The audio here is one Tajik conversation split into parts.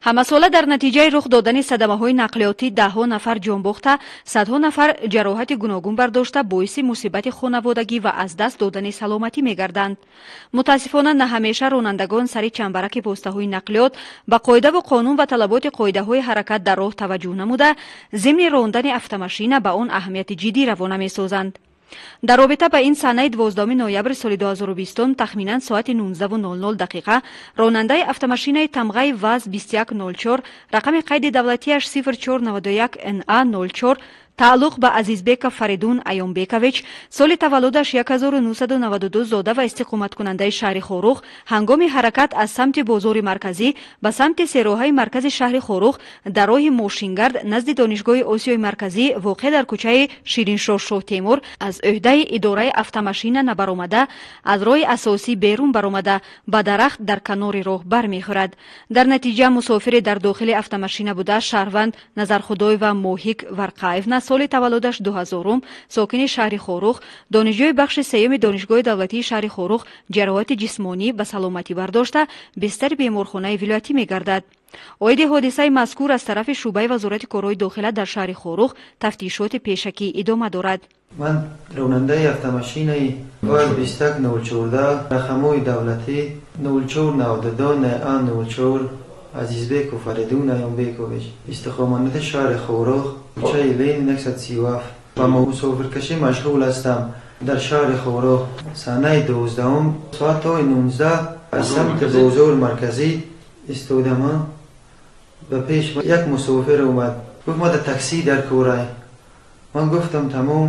ҳамасола дар натиҷаи рух додани садамаҳои нақлиётӣ даҳҳо нафар ҷон бохта, садҳо нафар ҷароҳати гуногун бардошта боиси мусибати хонаводагӣ ва аз даст додани саломатӣ мегарданд. мутаассифона на ҳамеша ронандагон сари чамбараки постаҳои нақлиёт ба қоидаву қонун ва талаботи қоидаҳои ҳаракат дар роҳ таваҷҷӯҳ намуда, зимни рондани автомашина ба он аҳамияти ҷиддӣ равона месозанд. дар робита ба ин санаи 12 ноябри соли 2020 тахминан соати 19:00 ронандаи автомашинаи тамғаи ВАЗ 2104 рақами қайди давлатиаш 0491 NA04 тааллуқ ба Азизбеков Фаридун Аёнбекович, соли таваллудаш 1992 зода ва истиқоматкунандаи шаҳри Хорух, ҳангоми ҳаракат аз самти бозори марказӣ ба самти сероҳаи маркази шаҳри Хорух дар роҳи Мошингард назди донишгоҳи Осиёи марказӣ воқеъ дар кӯчаи Шириншоҳ Шоҳ Темур аз ӯҳдаи идораи автомашина набаромада, аз роҳи асосӣ берун баромада, ба дарахт дар канори роҳ бармехӯрад. дар натиҷа мусофире дар дохили автомашина буда шаҳрванд Назархудоева Моҳик Варқаевна, соли таваллудаш 2000, сокини шаҳри Хорух, донишҷӯи бахши сеюми донишгоҳи давлатии шаҳри Хорух ҷароҳати ҷисмонӣ ба саломатӣ бардошта бистари беморхонаи вилоятӣ мегардад. оиди ҳодисаи мазкур аз тарафи шӯъбаи вазорати корҳои дохила дар шаҳри Хорух тафтишоти пешакӣ идома дорад. ман ронандаи автомашинаи ВАЗ 2104 рақамҳои давлатӣ 0492 NA04 Азизбеков Фаридун Аёнбекович, истиқомати шаҳри Хорух, кӯчаи Ленин 137 ба мусофиркашӣ машғул ҳастам. дар шаҳри Хорух санаи 12 соати 19 аз самти бозори марказӣ истодам. ба пеш як мусофир омад, гуфт ма дар таксӣ дар корай. ман гуфтам тамом,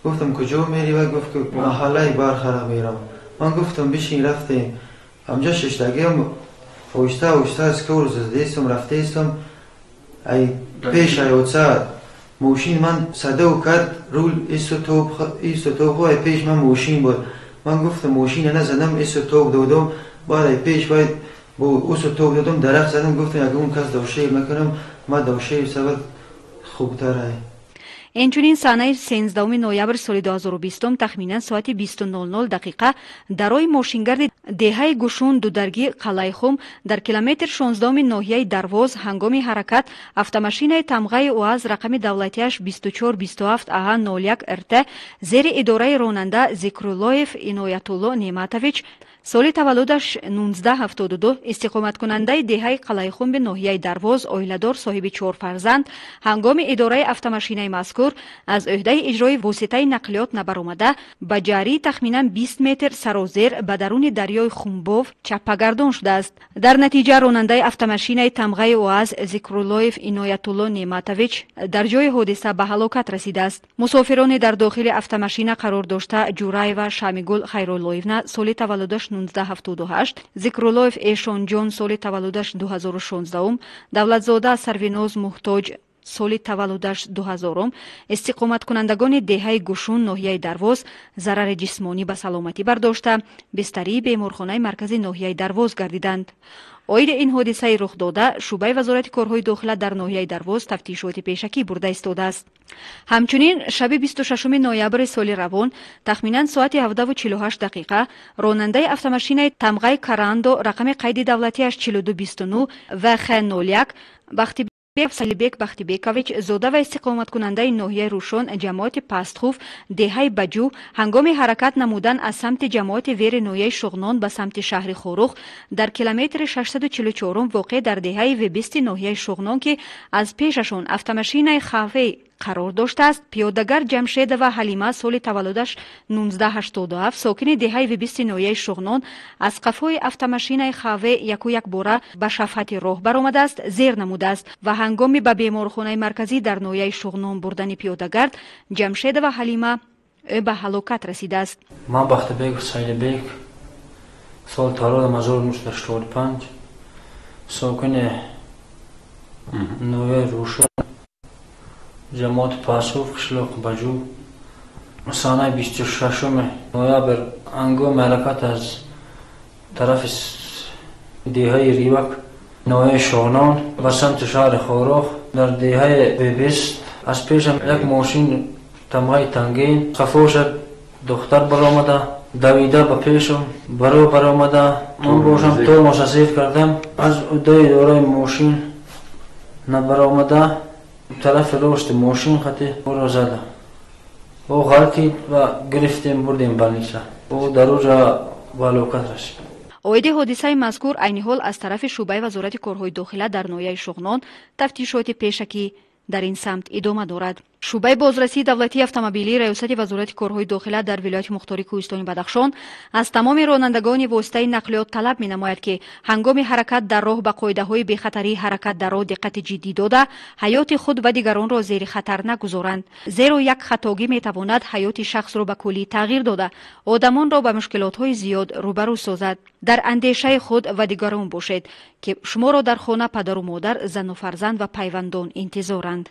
гуфтам куҷо мери? ва гуфт маҳаллаи Бархара мерам. ман гуфтам бишин. рафтем ҳамҷо шиштагиам оҳиста оҳиста скор задестам, рафтестам. ай пеш ҳодиса мошин ман садо кард, рул истотоб ай пеш ман мошин буд. ман гуфтам мошина назадам, истотоб додам. баъд ай пеш вай бо истотоб додам, дарахт задам. гуфтам ягон кас дошер накунам, ман дошер сабад хубтар ай. инчунин санаи 13 ноябри соли 2020 тахминан соати 20:00 дар роҳи Мошингарди деҳаи Гушун дударги Қалаи Хум дар километр 16 ноҳияи Дарвоз ҳангоми ҳаракат автомашинаи тамғаи УАЗ рақами давлатиаш 2427 Аҳ01 РТ зери идораи ронанда Зикруллоев Иноятулло Неъматович, соли таваллудаш 1972, истиқоматкунандаи деҳаи Қалаи Хумби ноҳияи Дарвоз, оиладор соҳиби 4 фарзанд, ҳангоми идораи автомашинаи мазкур аз ӯҳдаи иҷрои воситаи нақлиёт набаромада, ба ҷарии тахминан 20 метр сарозер ба даруни дарёи Хумбов чаппагардон шудааст. дар натиҷа ронандаи автомашинаи тамғаи УАЗ Зикруллоев Иноятулло Неъматович дар ҷои ҳодиса ба ҳалокат расидааст. мусофирони дар дохили автомашина қарор дошта Ҷураева Шамигул Хайруллоевна, соли таваллудаш 1978, Зикруллоев Эшонҷон, соли таваллудаш 2016, Давлатзода Сарвиноз Муҳтоҷ, соли таваллудаш 2000, истиқоматкунандагони деҳаи Гушун ноҳияи Дарвоз зарари ҷисмонӣ ба саломатӣ бардошта бистарии беморхонаи маркази ноҳияи Дарвоз гардиданд. оиди ин ҳодисаи рухдода шӯъбаи вазорати корҳои дохила дар ноҳияи Дарвоз тафтишоти пешакӣ бурда истодааст. ҳамчунин шаби 26 ноябри соли равон тахминан соати 17:48 ронандаи автомашинаи тамғаи Карандо рақами қайди давлатиаш 4229 ВХ01 Салибек Бахтибекович, зода ва истиқоматкунандаи ноҳияи Рӯшон ҷамоати Пастхув деҳаи Баҷӯ ҳангоми ҳаракат намудан аз самти ҷамоати вери ноҳияи Шуғнон ба самти шаҳри Хорух дар километри 644 воқеъ дар деҳаи Вебисти ноҳияи Шуғнон ки аз пешашон автомашинаи Хаве қарор доштааст, пиёдагар Ҷамшедова Ҳалима, соли таваллудаш 1987, сокини деҳаи Вебисти ноҳияи Шуғнон, аз қафои автомашинаи Хаве як бора ба шафҳати роҳ баромадааст, зер намудааст ва ҳангоми ба беморхонаи марказӣ дар ноҳияи Шуғнон бурдани пиёдагард Ҷамшедова Ҳалима ӯ ба ҳалокат расидааст. ман Бахтибеков Сайлибек, соли таваллудам 1985, сокини ноҳияи Рӯшон, ҷамоати Пасов, қишлоқи Баҷӯ, санаи 26 ноябр ҳангоми ҳаракат аз тарафи деҳаи Ривак, ноҳияи Шоҳнон ба самти шаҳри Хорух дар деҳаи Вебист аз пешам як мошин тамғаи тангин қафоша духтар баромада, давида ба пешам баро баромада, ман бошам тормоз асир кардам, аз ӯҳдаи идораи мошин نبرآمده طرف رشد ماشین خطی او را زده او غلطید و گرفتیم بردیم بالنیسا او در اونجا بالوکت رسید. اوید حادثه مذکور عین حال از طرف شعبه وزارت کارهای داخله در ناحیه شغنان تفتیشات پیشکی در این سمت ادامه دارد. شعبه بازرسی دولتی اتومبیلی ریاست وزارت کارهای داخله در ولایت مختار کوهستانی بدخشان از تمام رانندگان واسطه نقلیات طلب می‌نماید که هنگام حرکت در راه به قاعده‌های بی‌خطری حرکت در راه دقت جدی داده حیات خود و دیگران را زیر خطر نگذارند، زیرا یک خطاگی می‌تواند حیات شخص را به کلی تغییر داده آدمان را به مشکلات‌های زیاد روبرو سازد. در اندیشه خود و دیگران باشید که شما را در خانه پدر و مادر، زن و فرزند و پیوندان انتظارند.